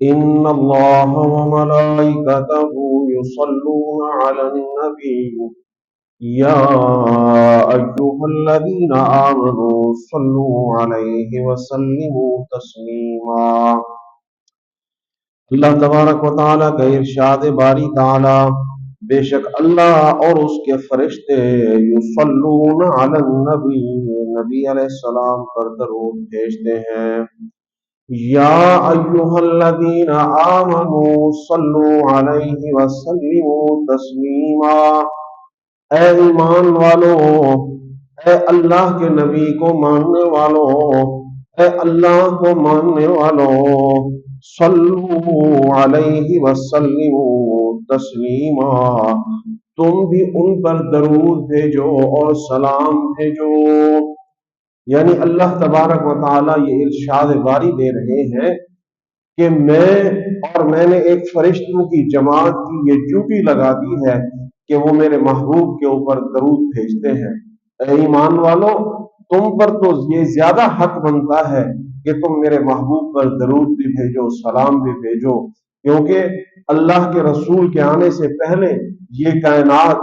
إن الله وملائكته يصلون على النبي يا أيها الذين آمنوا صلوا عليه وسلموا تسليما۔ اللہ تبارک و تعالیٰ کا ارشاد باری تعالیٰ، بے شک اللہ اور اس کے فرشتے یصلون علی النبی، نبی علیہ السلام پر درود بھیجتے ہیں۔ یا ایھا الذین آمنوا صلوا علیہ وسلموا تسلیما، اے ایمان والو، اے اللہ کے نبی کو ماننے والوں، اے اللہ کو ماننے والوں، صلو علیہ وسلموا تسلیما، تم بھی ان پر درود بھیجو اور سلام بھیجو۔ یعنی اللہ تبارک و تعالیٰ یہ ارشاد باری دے رہے ہیں کہ میں نے ایک فرشتوں کی جماعت کی یہ ڈیوٹی لگا دی ہے کہ وہ میرے محبوب کے اوپر درود بھیجتے ہیں۔ اے ایمان والو، تم پر تو یہ زیادہ حق بنتا ہے کہ تم میرے محبوب پر درود بھی بھیجو، سلام بھی بھیجو، کیونکہ اللہ کے رسول کے آنے سے پہلے یہ کائنات،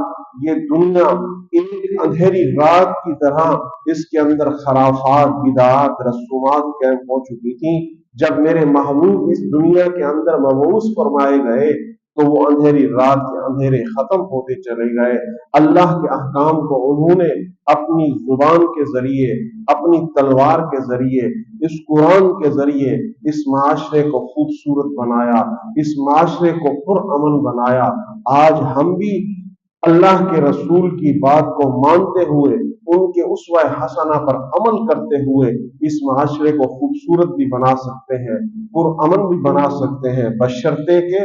یہ دنیا ایک اندھیری رات کی طرح اس کے اندر خرافات، بدعات، رسومات قائم ہو چکی تھیں۔ جب میرے محبوب اس دنیا کے اندر مبعوث فرمائے گئے تو وہ اندھیری رات کے اندھیرے ختم ہوتے چلے گئے۔ اللہ کے احکام کو انہوں نے اپنی زبان کے ذریعے، اپنی تلوار کے ذریعے، اس قرآن کے ذریعے اس معاشرے کو خوبصورت بنایا، اس معاشرے کو پرامن بنایا۔ آج ہم بھی اللہ کے رسول کی بات کو مانتے ہوئے، ان کے اسوہ حسنہ پر عمل کرتے ہوئے اس معاشرے کو خوبصورت بھی بنا سکتے ہیں، پرامن بھی بنا سکتے ہیں، بشرطے کہ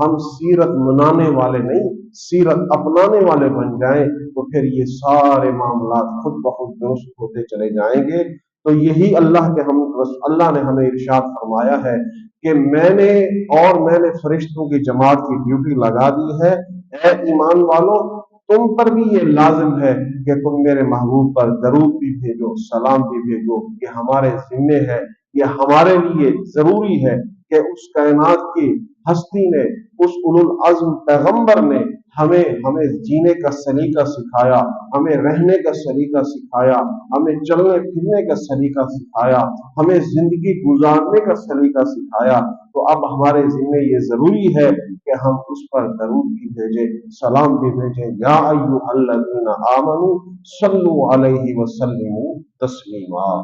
ہم سیرت منانے والے نہیں، سیرت اپنانے والے بن جائیں، تو پھر یہ سارے معاملات خود بخود درست ہوتے چلے جائیں گے۔ تو یہی اللہ نے ہمیں ارشاد فرمایا ہے کہ میں نے فرشتوں کی جماعت کی ڈیوٹی لگا دی ہے۔ اے ایمان والو، تم پر بھی یہ لازم ہے کہ تم میرے محبوب پر درود بھی بھیجو، سلام بھی بھیجو۔ یہ ہمارے ذمے ہے، یہ ہمارے لیے ضروری ہے کہ اس کائنات کی ہستی نے، اس اولو العزم پیغمبر نے ہمیں جینے کا سلیقہ سکھایا، ہمیں رہنے کا سلیقہ سکھایا، ہمیں چلنے پھرنے کا سلیقہ سکھایا، ہمیں زندگی گزارنے کا سلیقہ سکھایا۔ تو اب ہمارے ذمہ یہ ضروری ہے کہ ہم اس پر درود بھی بھیجیں، سلام بھی بھیجیں۔ یا ایھا الذین آمنوا صلوا علیہ وسلموا تسلیما۔